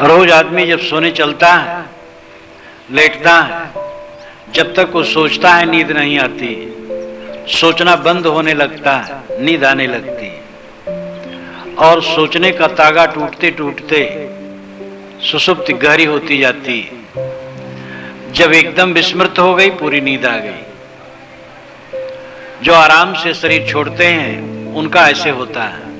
रोज आदमी जब सोने चलता है, लेटता है, जब तक वो सोचता है नींद नहीं आती। सोचना बंद होने लगता है, नींद आने लगती है। और सोचने का तागा टूटते टूटते सुषुप्ति गहरी होती जाती है। जब एकदम विस्मृत हो गई, पूरी नींद आ गई। जो आराम से शरीर छोड़ते हैं उनका ऐसे होता है।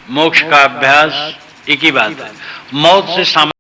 मोक्ष का अभ्यास एक ही बात है। मौत से सामने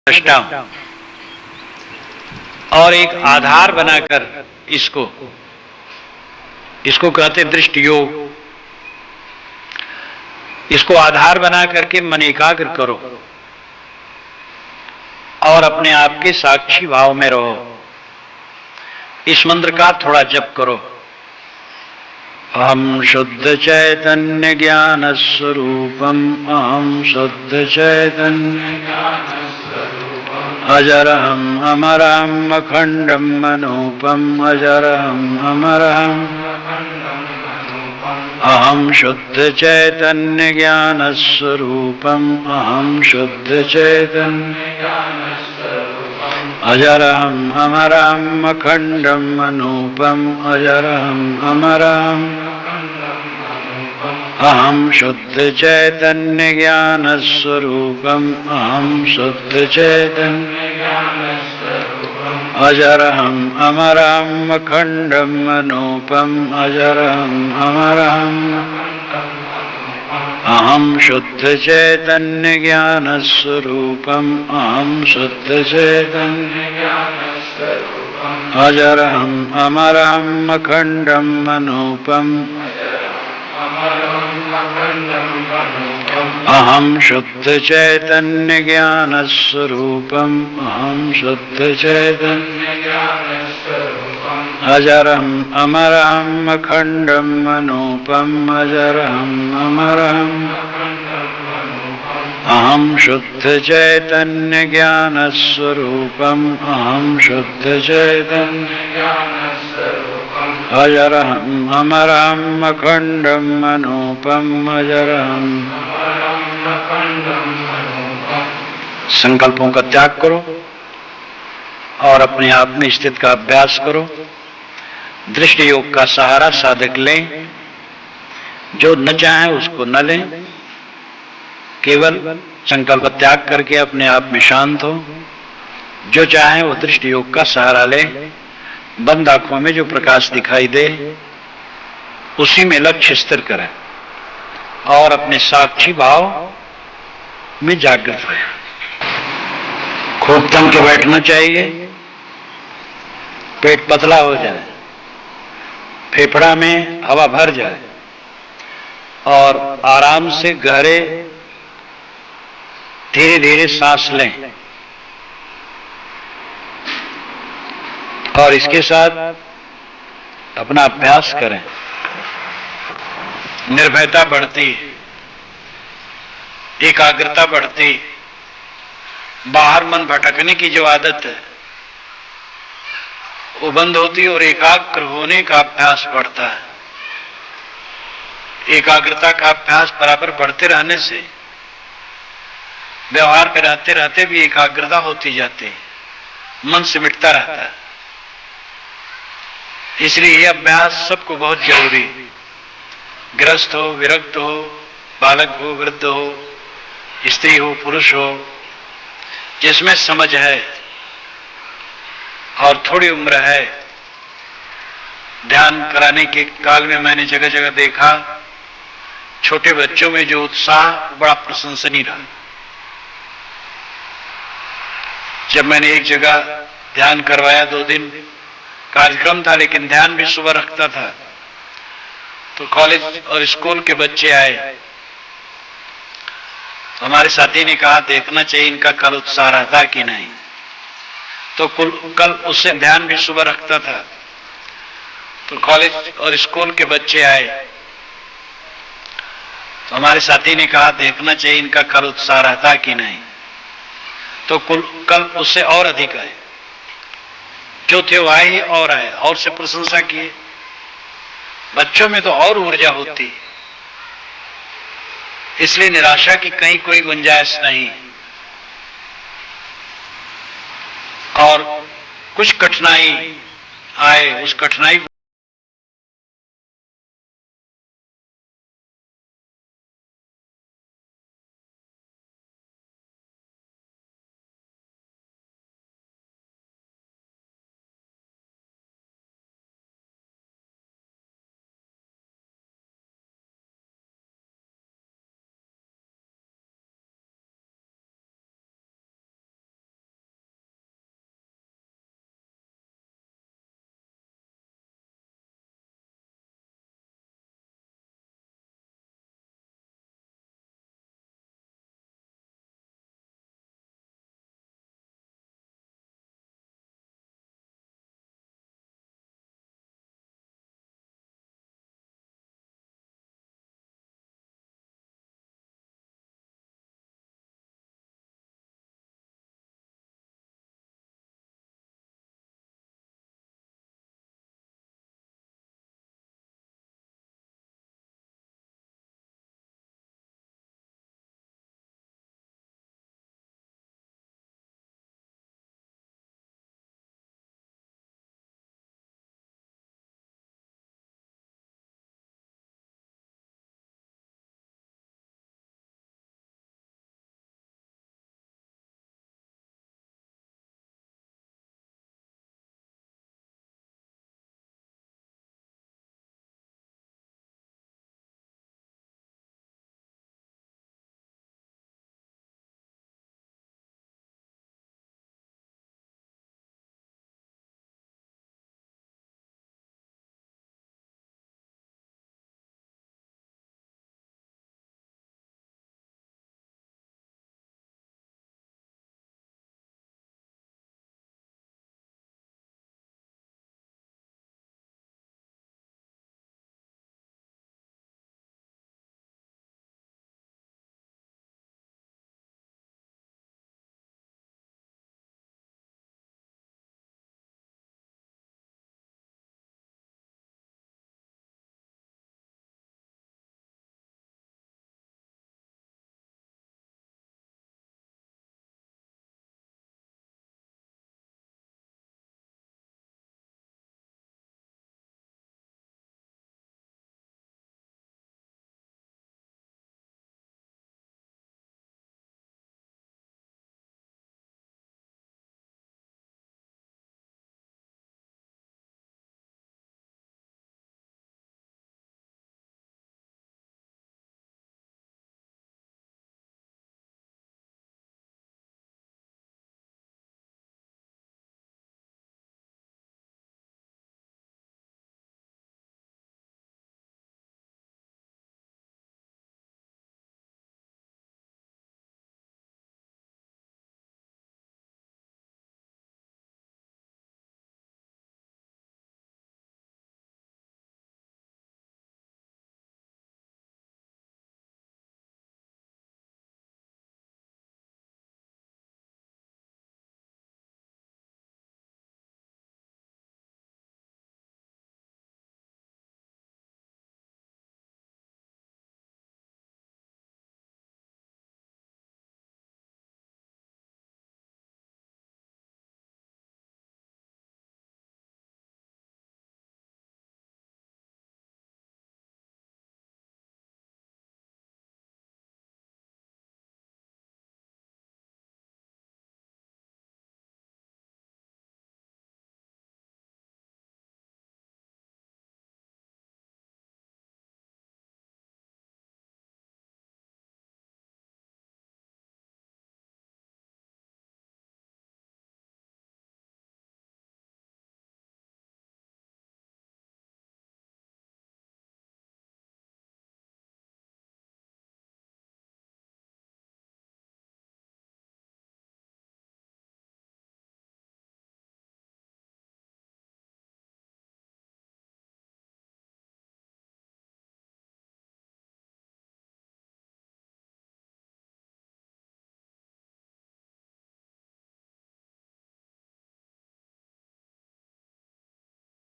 दृष्टा और एक आधार बनाकर इसको कहते दृष्टि योग। इसको आधार बना करके मन एकाग्र करो और अपने आप के साक्षी भाव में रहो। इस मंत्र का थोड़ा जप करो। अहम शुद्ध चैतन्य ज्ञान स्वरूपम, अहम शुद्ध चैतन्य अजरहम अमरम अखंडम अनूपम, अजरहम अमरम अहम शुद्ध चैतन्य ज्ञान स्वरूपम, अहम शुद्ध चैतन्य अजरहम अमरम अखंडम अनूपम, अजरहम अमरम अहम शुद्ध चैतन्य ज्ञान स्वरूपम, अहम शुद्ध चैतन्य अजरहम अमरम अखंडम अनूपम, अजरहम अमरम अहम शुद्ध चैतन्य ज्ञान स्वरूपम, अहम शुद्ध चैतन्य अजरहम अमरम अखंडम अनूपम, अहम शुद्ध चैतन्य ज्ञान स्वरूपम, अहम शुद्ध चैतन्य अजरहम अमरम अखंडम अनूपम, अजरहम अमरम अहम शुद्ध चैतन्य ज्ञान स्वरूपम, अहम शुद्ध चैतन्य अजरहम अमरम अखंडम अनूपम, अजरहम। संकल्पों का त्याग करो और अपने आप में स्थित का अभ्यास करो। दृष्टि योग का सहारा साधक लें। जो न चाहे उसको न लें, केवल संकल्प त्याग करके अपने आप में शांत हो। जो चाहे वो दृष्टि योग का सहारा ले। बंद आंखों में जो प्रकाश दिखाई दे उसी में लक्ष्य स्थिर करें और अपने साक्षी भाव में जागृत रहे। खूब थम के बैठना चाहिए, पेट पतला हो जाए, फेफड़ा में हवा भर जाए और आराम से गहरे धीरे धीरे सांस लें। और इसके साथ अपना अभ्यास करें। निर्भयता बढ़ती, एकाग्रता बढ़ती, बाहर मन भटकने की जो आदत है वो बंद होती और एकाग्र होने का अभ्यास बढ़ता है। एकाग्रता का अभ्यास बराबर बढ़ते रहने से व्यवहार में रहते रहते भी एकाग्रता होती जाती है, मन सिमटता रहता है। इसलिए यह अभ्यास सबको बहुत जरूरी है। गृहस्थ हो, विरक्त हो, बालक हो, वृद्ध हो, स्त्री हो, पुरुष हो, जिसमें समझ है और थोड़ी उम्र है। ध्यान कराने के काल में मैंने जगह जगह देखा छोटे बच्चों में जो उत्साह बड़ा प्रशंसनीय रहा। जब मैंने एक जगह ध्यान करवाया, 2 दिन कार्यक्रम था लेकिन ध्यान भी सुबह रखता था, तो कॉलेज और स्कूल के बच्चे आए। तो हमारे साथी ने कहा देखना चाहिए इनका कल उत्साह रहता कि नहीं। तो कल उससे ध्यान भी सुबह रखता था, तो कॉलेज और स्कूल के बच्चे आए। तो हमारे साथी ने कहा देखना चाहिए इनका कल उत्साह रहता कि नहीं। तो कल उससे और अधिक आए, जो थे वो आए ही और आए और से प्रशंसा किए। बच्चों में तो और ऊर्जा होती, इसलिए निराशा की कहीं कोई गुंजाइश नहीं। और कुछ कठिनाई आए, उस कठिनाई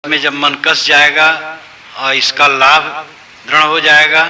में जब मन कस जाएगा और इसका लाभ दृढ़ हो जाएगा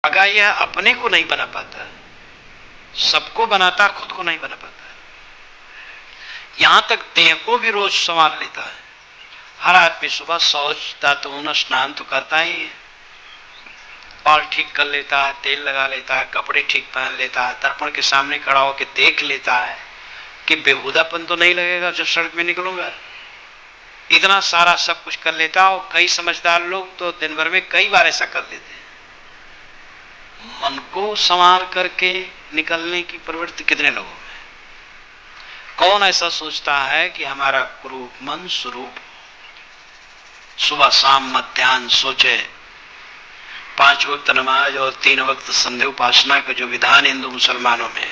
अगर यह अपने को नहीं बना पाता, सबको बनाता, खुद को नहीं बना पाता, यहां तक देह को भी रोज संभाल लेता है। हर आदमी सुबह शौचता तो होना, स्नान तो करता ही है, बाल ठीक कर लेता है, तेल लगा लेता है, कपड़े ठीक पहन लेता है, दर्पण के सामने खड़ा होकर देख लेता है कि बेहुदापन तो नहीं लगेगा जब सड़क में निकलूंगा। इतना सारा सब कुछ कर लेता। और कई समझदार लोग तो दिन भर में कई बार ऐसा कर लेते हैं। मन को संवार करके निकलने की प्रवृत्ति कितने लोगों में? कौन ऐसा सोचता है कि हमारा कुरूप मन स्वरूप सुबह शाम मध्यान्ह सोचे? 5 वक्त नमाज और 3 वक्त संध्या उपासना का जो विधान हिंदू मुसलमानों में है,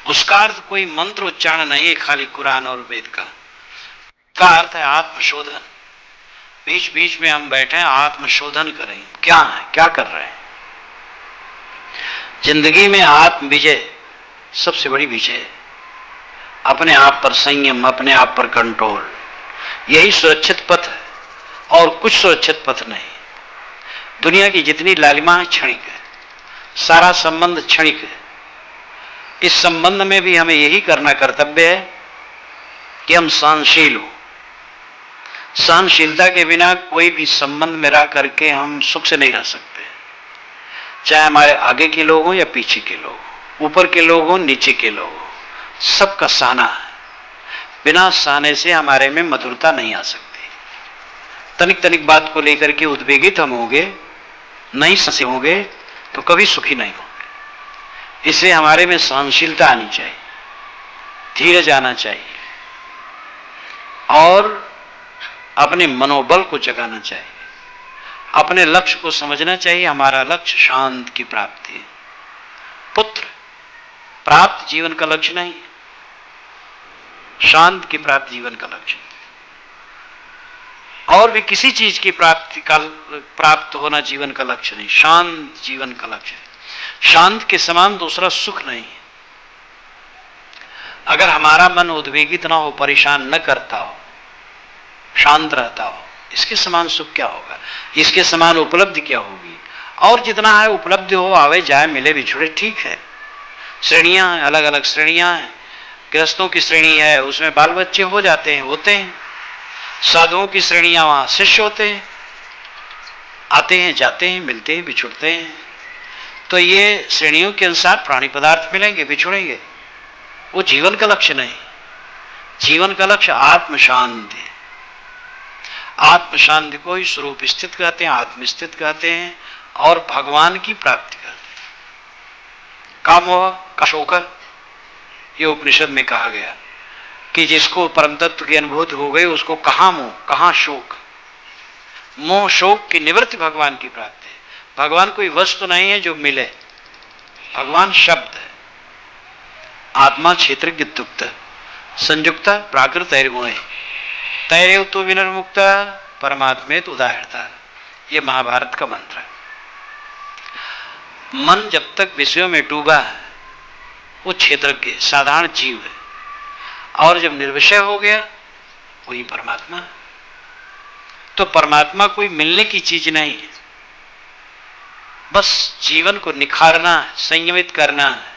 उसका अर्थ कोई मंत्र उच्चारण नहीं है खाली कुरान और वेद का अर्थ है आत्मशोधन। बीच बीच में हम बैठे आत्मशोधन करें, क्या है, क्या कर रहे हैं। जिंदगी में आत्म विजय सबसे बड़ी विजय, अपने आप पर संयम, अपने आप पर कंट्रोल, यही सुरक्षित पथ है और कुछ सुरक्षित पथ नहीं। दुनिया की जितनी लालिमा क्षणिक है, सारा संबंध क्षणिक है। इस संबंध में भी हमें यही करना कर्तव्य है कि हम सहनशील हो। सहनशीलता के बिना कोई भी संबंध में रह करके हम सुख से नहीं रह सकते, चाहे हमारे आगे के लोग हों या पीछे के लोग, ऊपर के लोग हों नीचे के लोग हों, सबका सहना है। बिना सहने से हमारे में मधुरता नहीं आ सकती। तनिक तनिक बात को लेकर के उद्वेगित हम होंगे, नहीं ससे होंगे तो कभी सुखी नहीं होंगे। इसलिए हमारे में सहनशीलता आनी चाहिए, धीरज आना चाहिए और अपने मनोबल को जगाना चाहिए, अपने लक्ष्य को समझना चाहिए। हमारा लक्ष्य शांत की प्राप्ति है। पुत्र प्राप्त जीवन का लक्ष्य नहीं है, शांत की प्राप्ति जीवन का लक्ष्य। और भी किसी चीज की प्राप्ति का प्राप्त होना जीवन का लक्ष्य नहीं, शांत जीवन का लक्ष्य है। शांत के समान दूसरा सुख नहीं है। अगर हमारा मन उद्वेगित ना हो, परेशान न करता हो, शांत रहता हो, इसके समान सुख क्या होगा, इसके समान उपलब्धि क्या होगी। और जितना है उपलब्धि हो, आवे जाए मिले बिछुड़े, ठीक है। श्रेणियां हैं, अलग अलग श्रेणियां हैं। गृहस्थों की श्रेणी है, उसमें बाल बच्चे हो जाते हैं, होते हैं। साधुओं की श्रेणियां, वहां शिष्य होते हैं, आते हैं जाते हैं, मिलते हैं बिछुड़ते हैं। तो ये श्रेणियों के अनुसार प्राणी पदार्थ मिलेंगे, बिछुड़ेंगे। वो जीवन का लक्ष्य नहीं। जीवन का लक्ष्य आत्म शांति। आत्म शांति को ही स्वरूप स्थित कहते हैं, आत्म स्थित कहते हैं और भगवान की प्राप्ति कहते हैं। कामोह का शोक, ये उपनिषद में कहा गया कि जिसको परम तत्व की अनुभूति हो गई उसको कहां मोह, कहां शोक। मोह शोक की निवृत्ति भगवान की प्राप्ति है। भगवान कोई वस्तु नहीं है जो मिले, भगवान शब्द है। आत्मा क्षेत्र दुक्त संयुक्त प्राकृत तैर्गुण, तैरेव तो विनिर्मुक्त परमात्मे तो उदाहरता। ये महाभारत का मंत्र है। मन जब तक विषयों में डूबा है वो क्षेत्रज्ञ साधारण जीव है, और जब निर्विषय हो गया वही परमात्मा। तो परमात्मा कोई मिलने की चीज नहीं है, बस जीवन को निखारना है, संयमित करना है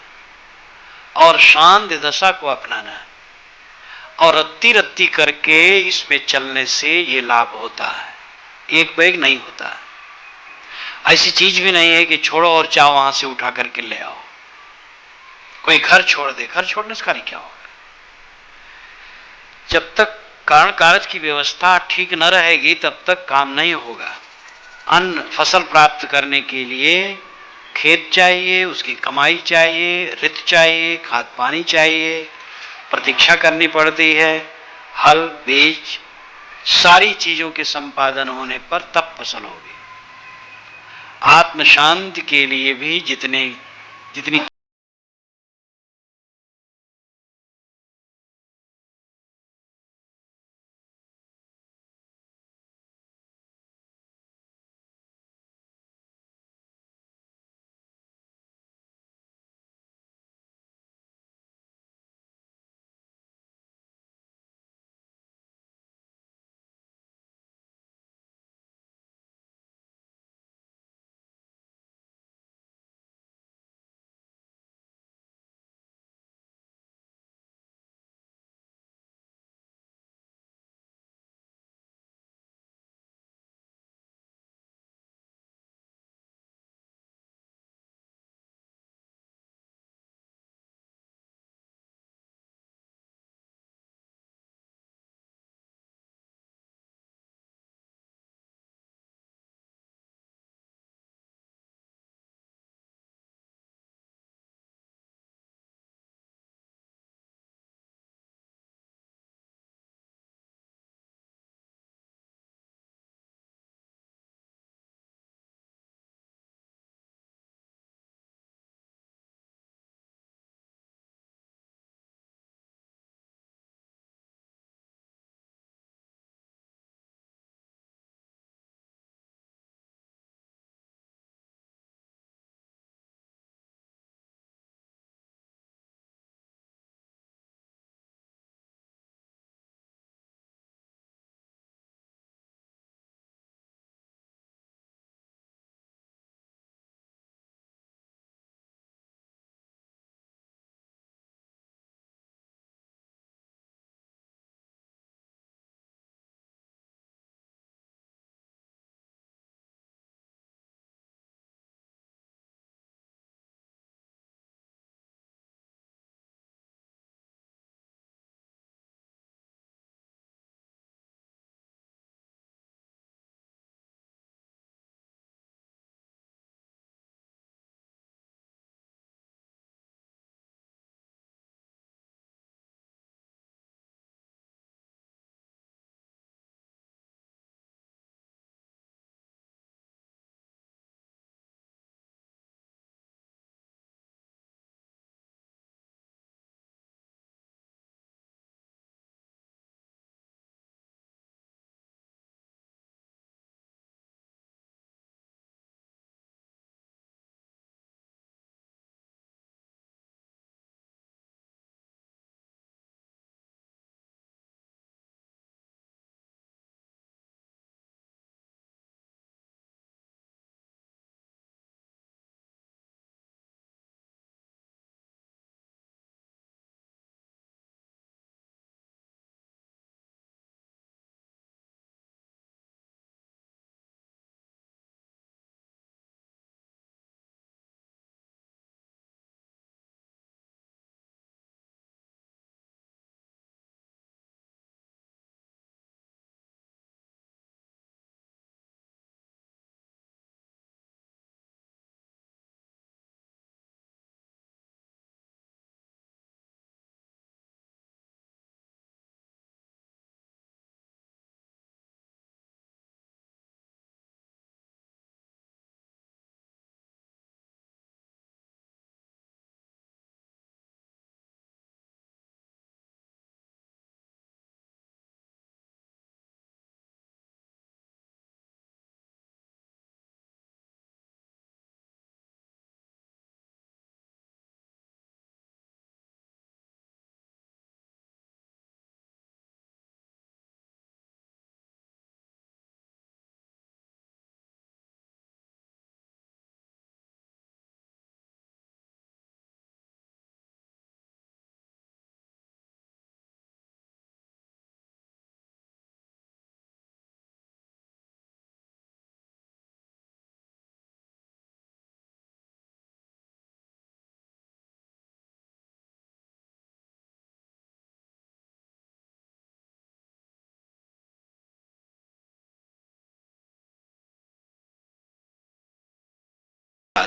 और शांत दशा को अपनाना है। और रत्ती रत्ती करके इसमें चलने से ये लाभ होता है, एक बैग नहीं होता। ऐसी चीज भी नहीं है कि छोड़ो और चाहो वहां से उठा करके ले आओ। कोई घर छोड़ दे, घर छोड़ने से कार्य क्या होगा? जब तक कारण कारज की व्यवस्था ठीक न रहेगी तब तक काम नहीं होगा। अन्न फसल प्राप्त करने के लिए खेत चाहिए, उसकी कमाई चाहिए, ऋतु चाहिए, खाद पानी चाहिए, प्रतीक्षा करनी पड़ती है, हल बीज सारी चीजों के संपादन होने पर तब फसल होगी। आत्म शांति के लिए भी जितनी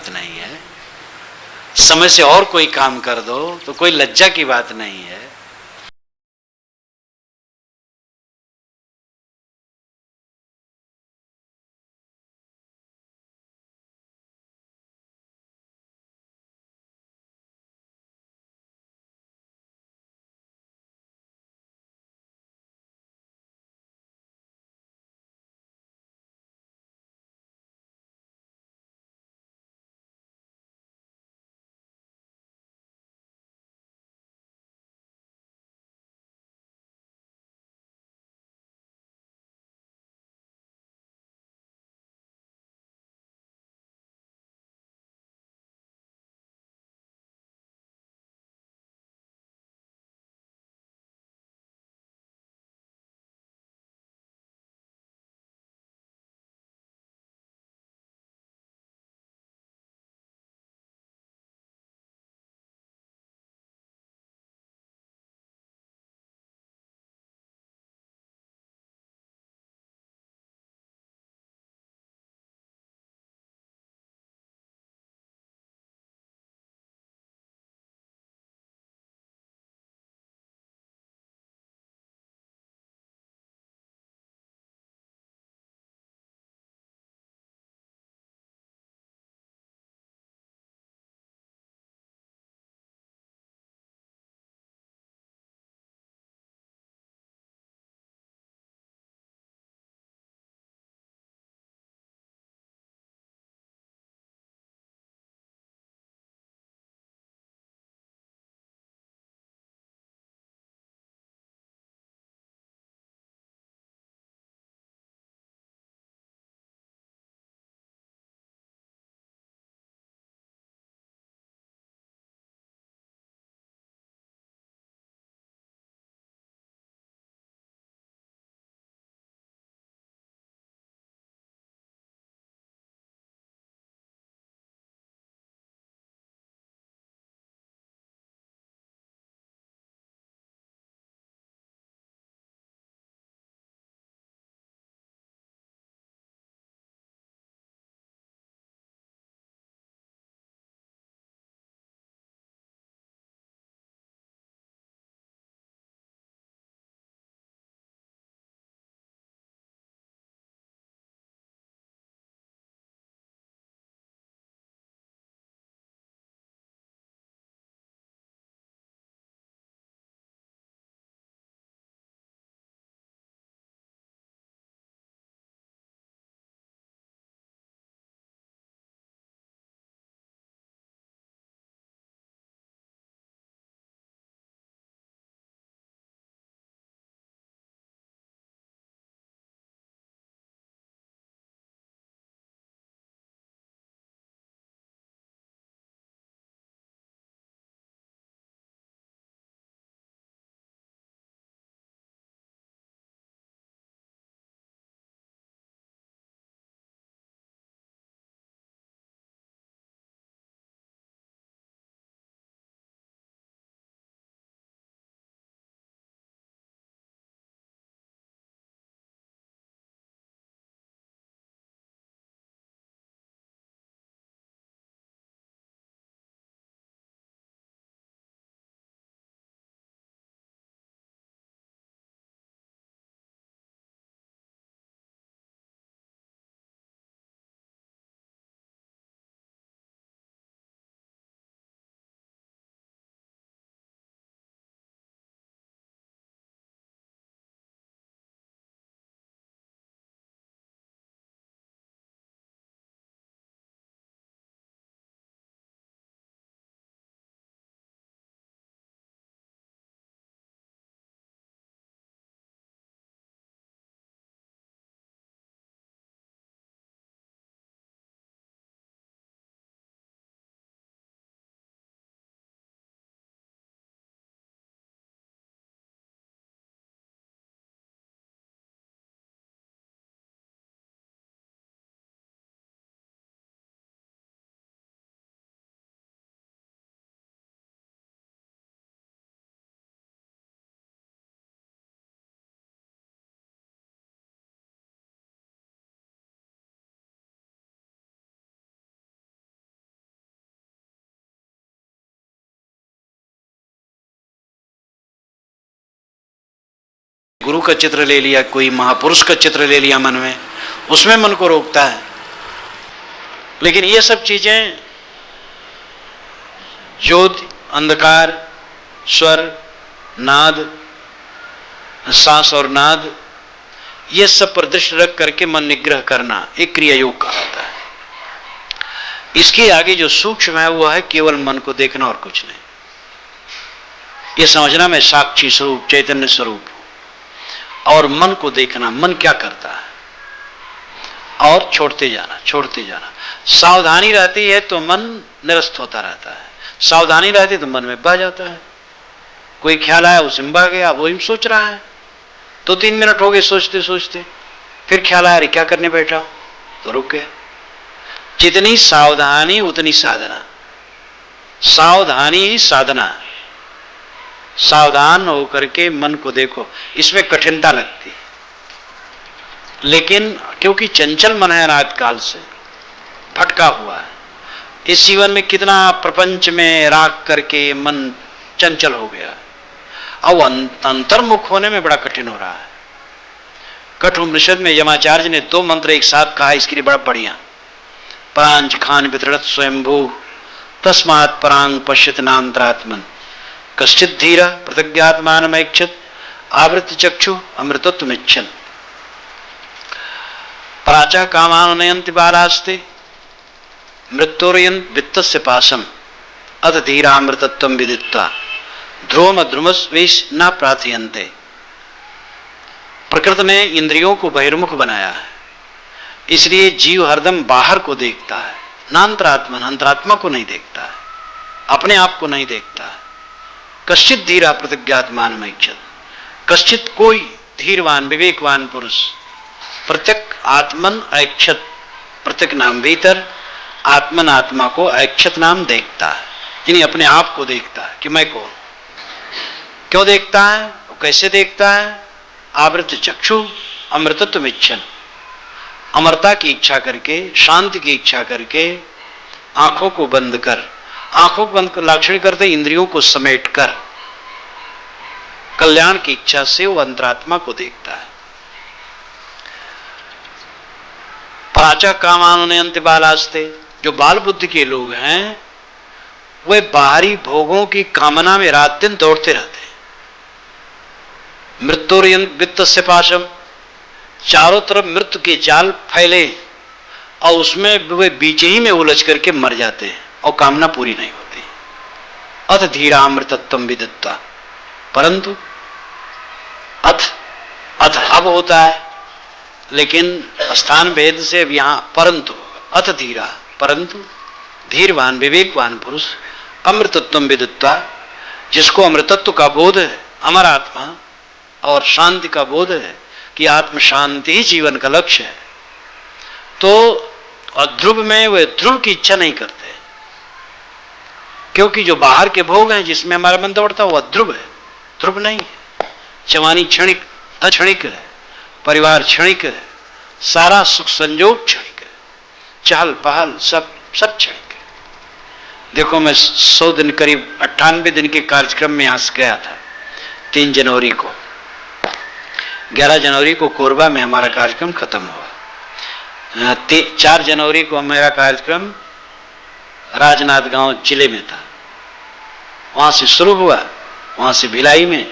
बात नहीं है। समय से और कोई काम कर दो तो कोई लज्जा की बात नहीं है। गुरु का चित्र ले लिया, कोई महापुरुष का चित्र ले लिया मन में, उसमें मन को रोकता है। लेकिन ये सब चीजें ज्योति, अंधकार, स्वर, नाद, सांस और नाद, ये सब पर दृष्टि रख करके मन निग्रह करना एक क्रिया योग का होता है। इसके आगे जो सूक्ष्म है वो है केवल मन को देखना और कुछ नहीं। ये समझना मैं साक्षी स्वरूप चैतन्य स्वरूप हूं और मन को देखना, मन क्या करता है और छोड़ते जाना। सावधानी रहती है तो मन निरस्त होता रहता है, सावधानी रहती है तो मन में बह जाता है। कोई ख्याल आया उसे में बह गया, वही सोच रहा है, तो 3 मिनट हो गए सोचते सोचते, फिर ख्याल आया अरे क्या करने बैठा हूं, तो रुक गया। जितनी सावधानी उतनी साधना, सावधानी ही साधना। सावधान होकर के मन को देखो, इसमें कठिनता लगती, लेकिन क्योंकि चंचल मन है, अनाद काल से भटका हुआ है, इस जीवन में कितना प्रपंच में राग करके मन चंचल हो गया, अब अंतर्मुख होने में बड़ा कठिन हो रहा है। कठोपनिषद में यमाचार्य ने 2 मंत्र एक साथ कहा, इसके लिए बड़ा बढ़िया। परांच खान वितरत स्वयंभू तस्मात् परांग पश्यत नान्तरात्मन कश्चित धीरा प्रतिज्ञात्मानमैक्षत आवृत चक्षु अमृतत्वमिच्छन् प्राचा कामानयन्ति बालास्ते मृत्योर्यन् वित्तस्य पाशम् अथ धीरामृतत्वं विदित्वा ध्रुवम ध्रुमस्वेश न प्रार्थयन्ते। प्रकृति ने इंद्रियों को बहिर्मुख बनाया है, इसलिए जीव हरदम बाहर को देखता है, नान्तरात्मन, अंतरात्मा को नहीं देखता है, अपने आप को नहीं देखता है। कश्चित धीरा प्रतिज्ञात्मानमैक्षत, कश्चित कोई धीरवान विवेकवान पुरुष प्रत्यक आत्मन ऐक्षत, प्रत्यक नाम भीतर आत्मन आत्मा को ऐक्षत नाम देखता है, यानी अपने आप को देखता है कि मैं कौन। क्यों देखता है, कैसे देखता है? आवृत चक्षु अमृतत्वमिच्छन्, अमरता की इच्छा करके, शांति की इच्छा करके, आंखों को बंद कर, आंखों को बंद कर लाक्षणिक करते इंद्रियों को समेट कर कल्याण की इच्छा से वो अंतरात्मा को देखता है। प्राचा कामानयन्ति बालास्ते, जो बाल बुद्धि के लोग हैं वे बाहरी भोगों की कामना में रात दिन दौड़ते रहते हैं। मृत्योर्यन् वित्तस्य पाशम्, चारों तरफ मृत्यु के जाल फैले और उसमें वे बीच ही में उलझ करके मर जाते हैं और कामना पूरी नहीं होती। अथ धीरामृतत्वं विदित्वा, परंतु अथ अब होता है, लेकिन स्थान भेद से अब यहां परंतु, अथ धीरा, परंतु धीरवान विवेकवान पुरुष अमृतत्वं विदित्वा, जिसको अमृतत्व का बोध है, अमर आत्मा और शांति का बोध है कि आत्म शांति ही जीवन का लक्ष्य है, तो अध्रुव में वे ध्रुव की इच्छा नहीं करते, क्योंकि जो बाहर के भोग हैं जिसमें हमारा मन दौड़ता है वो अध्रुव है, ध्रुव नहीं है। जवानी क्षणिक, अक्षणिक है, परिवार क्षणिक है, सारा सुख संयोग क्षणिक है, चहल पहल सब क्षणिक है। देखो मैं 100 दिन, करीब 98 दिन के कार्यक्रम में यहां से गया था 3 जनवरी को। 11 जनवरी को कोरबा में हमारा कार्यक्रम खत्म हुआ। 4 जनवरी को मेरा कार्यक्रम राजनांदगांव जिले में था, वहां से शुरू हुआ, वहां से भिलाई में,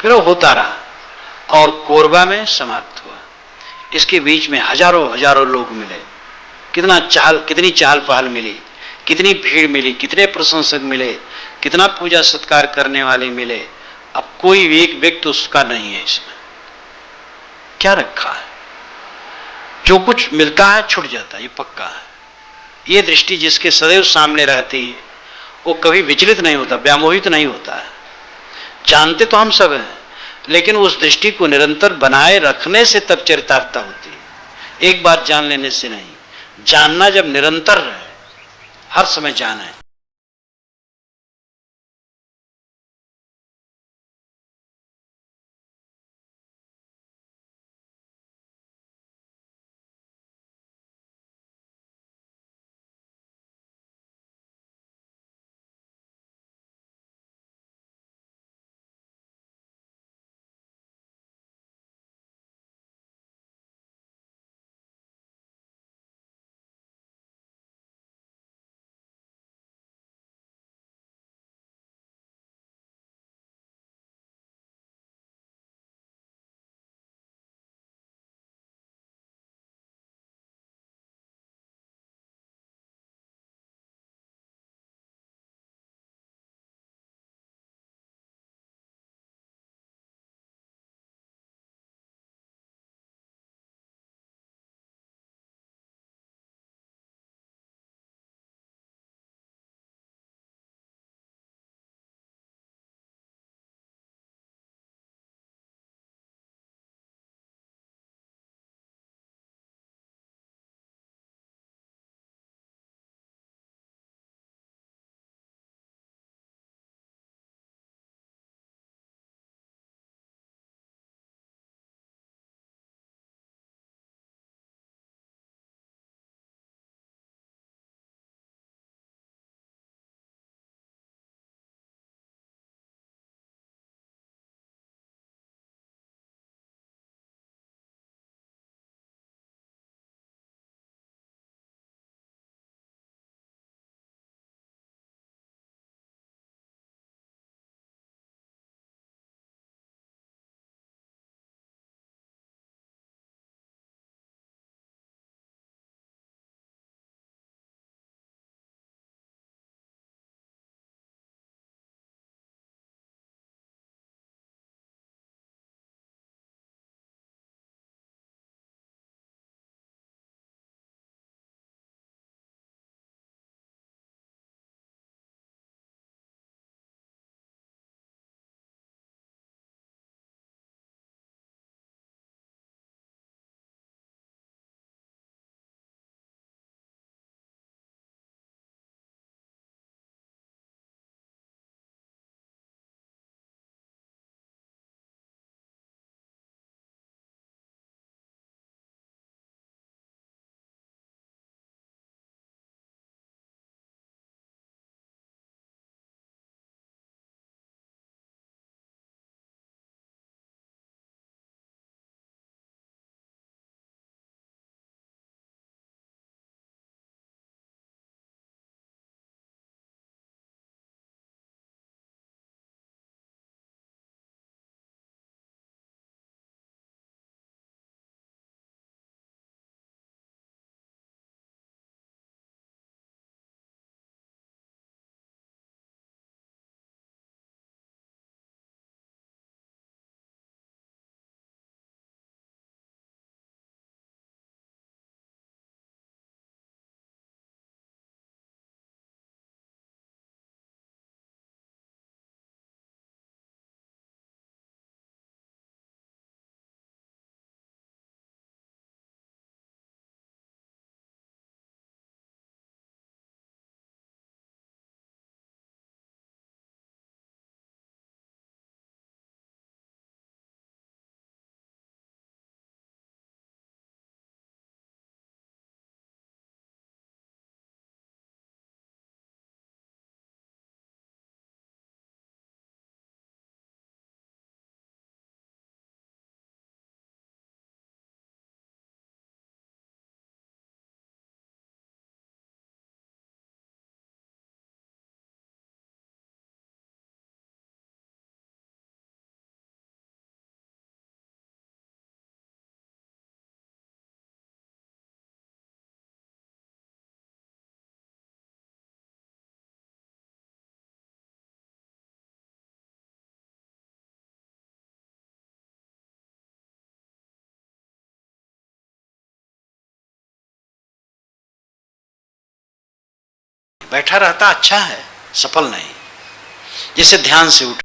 फिर वो होता रहा और कोरबा में समाप्त हुआ। इसके बीच में हजारों लोग मिले, कितनी चहल पहल मिली, कितनी भीड़ मिली, कितने प्रशंसक मिले, कितना पूजा सत्कार करने वाले मिले। अब कोई एक व्यक्ति उसका नहीं है, इसमें क्या रखा है? जो कुछ मिलता है छूट जाता है, ये पक्का है। ये दृष्टि जिसके सदैव सामने रहती है वो कभी विचलित नहीं होता, व्यामोहित नहीं होता है। जानते तो हम सब हैं, लेकिन उस दृष्टि को निरंतर बनाए रखने से तब चरितार्थता होती है, एक बार जान लेने से नहीं। जानना जब निरंतर रहे, हर समय जाने, बैठा रहता अच्छा है, सफल नहीं। जैसे ध्यान से उठ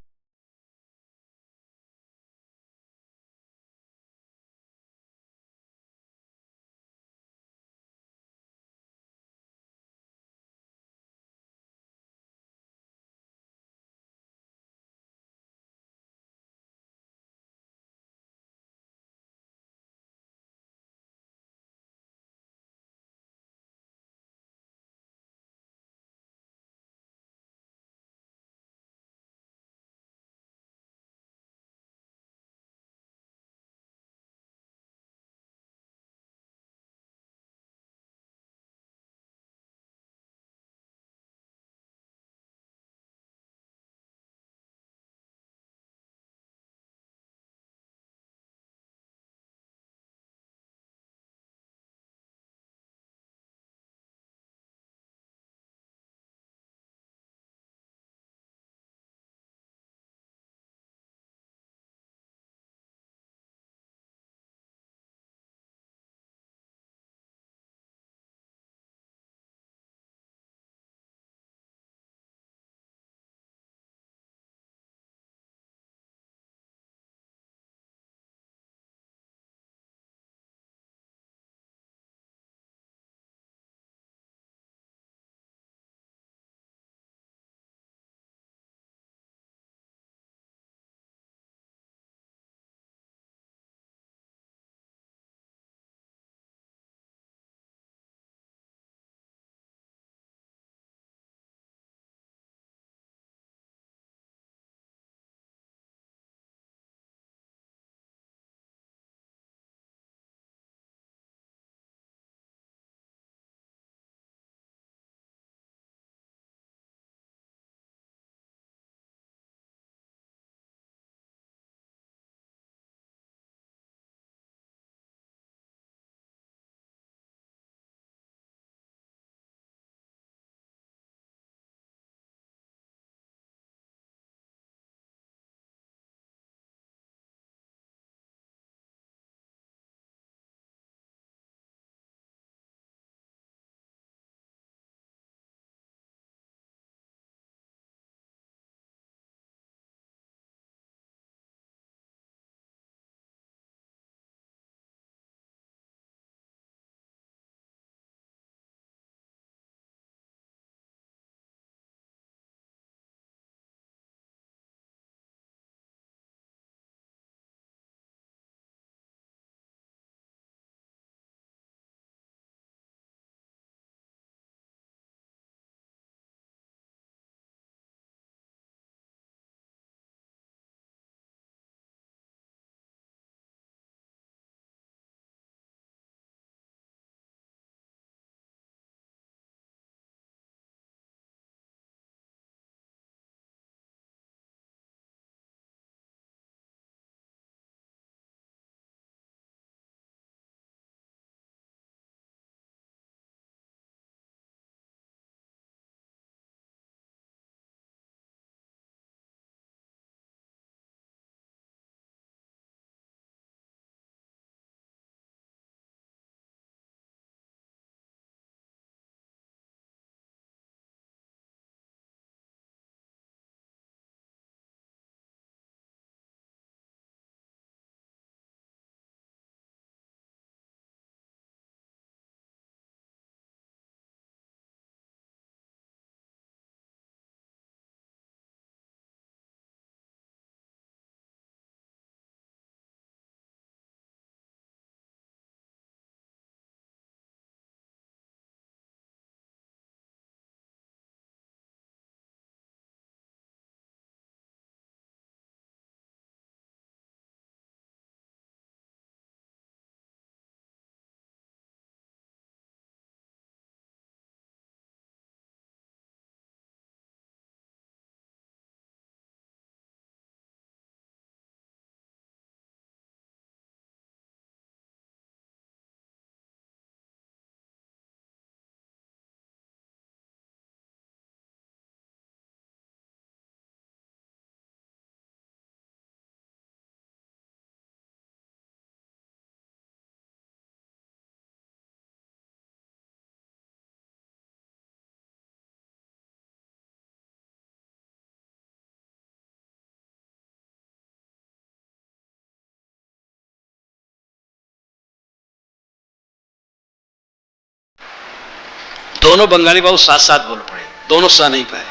दोनों बंगाली बाबू साथ साथ बोल पड़े, दोनों सह नहीं पाए।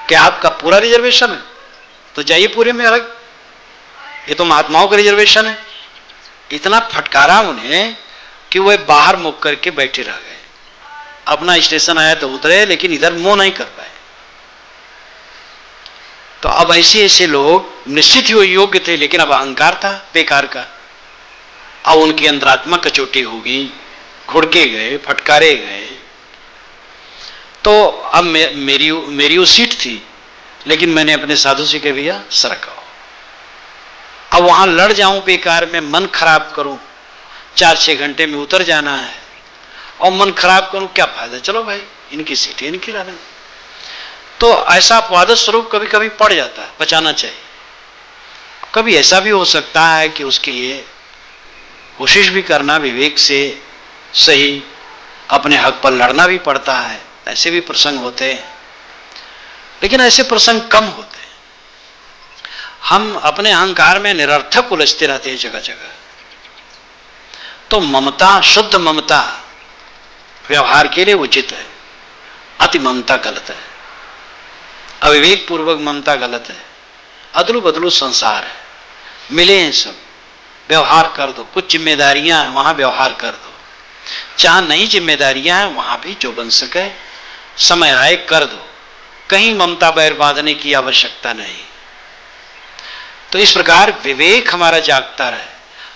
क्या आपका पूरा रिजर्वेशन है? तो जाइए पूरे में अलग, ये तो महात्माओं का रिजर्वेशन है। इतना फटकारा उन्हें कि वे बाहर मुख करके बैठे रह गए। अपना स्टेशन आया तो उतरे, लेकिन इधर मुंह नहीं कर पाए। तो अब ऐसे ऐसे लोग निश्चित ही वो योग्य थे, लेकिन अब अहंकार था बेकार का। अब उनकी अंतरात्मा कचोटी हो गई, घुड़के गए, फटकारे गए। तो अब मेरी वो सीट थी, लेकिन मैंने अपने साधु से कहा भैया सरक आओ। अब वहां लड़ जाऊं बेकार में, मन खराब करूं, 4-6 घंटे में उतर जाना है और मन खराब करूं, क्या फायदा? चलो भाई इनकी सीट है, इनकी लाने। तो ऐसा अपवाद स्वरूप कभी कभी पड़ जाता है, बचाना चाहिए। कभी ऐसा भी हो सकता है कि उसके लिए कोशिश भी करना विवेक से सही, अपने हक पर लड़ना भी पड़ता है, ऐसे भी प्रसंग होते हैं। लेकिन ऐसे प्रसंग कम होते हैं। हम अपने अहंकार में निरर्थक उलझते रहते हैं जगह जगह। तो ममता, शुद्ध ममता व्यवहार के लिए उचित है, अति ममता गलत है, अविवेक पूर्वक ममता गलत है। अदलू बदलू संसार है, मिले हैं सब, व्यवहार कर दो। कुछ जिम्मेदारियां हैं वहां व्यवहार कर दो, जहां नई जिम्मेदारियां हैं वहां भी जो बन सके समय आए कर दो। कहीं ममता बैर बांधने की आवश्यकता नहीं। तो इस प्रकार विवेक हमारा जागता रहे।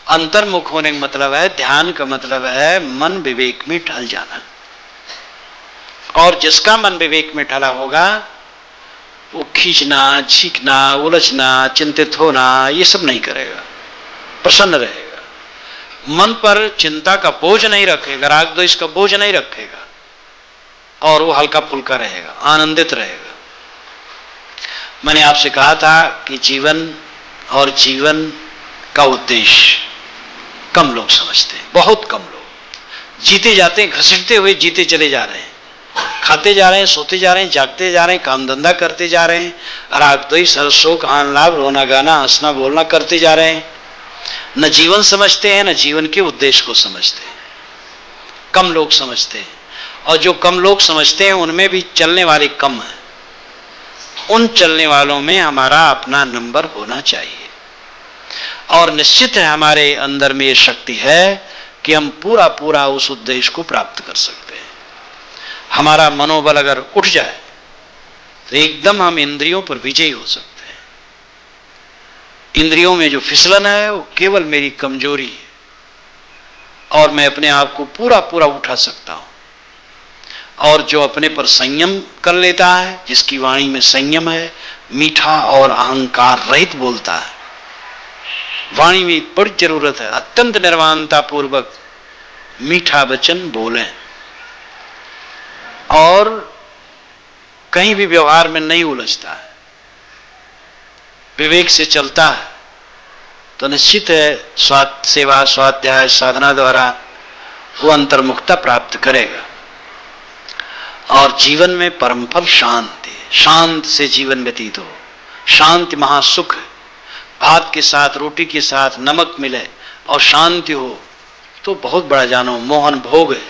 अंतर्मुख होने का मतलब है, ध्यान का मतलब है मन विवेक में ढल जाना। और जिसका मन विवेक में ढला होगा वो खींचना, छींकना, उलझना, चिंतित होना ये सब नहीं करेगा, प्रसन्न रहेगा। मन पर चिंता का बोझ नहीं रखेगा, राग द्वेष का बोझ नहीं रखेगा, और वो हल्का फुल्का रहेगा, आनंदित रहेगा। मैंने आपसे कहा था कि जीवन और जीवन का उद्देश्य कम लोग समझते हैं, बहुत कम लोग। जीते जाते हैं, घसीटते हुए जीते चले जा रहे हैं, खाते जा रहे हैं, सोते जा रहे हैं, जागते जा रहे हैं, काम धंधा करते जा रहे हैं, राग द्वेष, हर्ष शोक आनंद लाभ, रोना गाना, हंसना बोलना करते जा रहे हैं। न जीवन समझते हैं, न जीवन के उद्देश्य को समझते हैं। कम लोग समझते हैं, और जो कम लोग समझते हैं उनमें भी चलने वाले कम हैं। उन चलने वालों में हमारा अपना नंबर होना चाहिए। और निश्चित है हमारे अंदर में ये शक्ति है कि हम पूरा पूरा उस उद्देश्य को प्राप्त कर सकते हैं। हमारा मनोबल अगर उठ जाए तो एकदम हम इंद्रियों पर विजयी हो सकते हैं। इंद्रियों में जो फिसलन है वो केवल मेरी कमजोरी है, और मैं अपने आप को पूरा पूरा उठा सकता हूं। और जो अपने पर संयम कर लेता है, जिसकी वाणी में संयम है, मीठा और अहंकार रहित बोलता है। वाणी में बड़ी जरूरत है, अत्यंत निर्वाणता पूर्वक मीठा वचन बोले, और कहीं भी व्यवहार में नहीं उलझता है, विवेक से चलता है। तो निश्चित है सेवा स्वाध्याय साधना द्वारा वो अंतर्मुखता प्राप्त करेगा। और जीवन में परम फल शांति, शांत से जीवन व्यतीत हो। शांति महासुख है। भात के साथ, रोटी के साथ नमक मिले और शांति हो तो बहुत बड़ा जानो मोहन भोग है।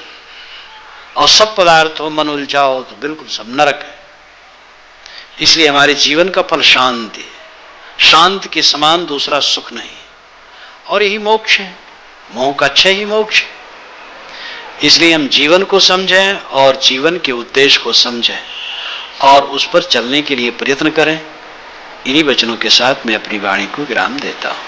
और सब पदार्थों मन उलझाओ तो बिल्कुल सब नरक है। इसलिए हमारे जीवन का फल शांति है। शांति के समान दूसरा सुख नहीं, और यही मोक्ष है। मोह का अच्छा ही मोक्ष है। इसलिए हम जीवन को समझें और जीवन के उद्देश्य को समझें और उस पर चलने के लिए प्रयत्न करें। इन्हीं वचनों के साथ मैं अपनी वाणी को विराम देता हूं।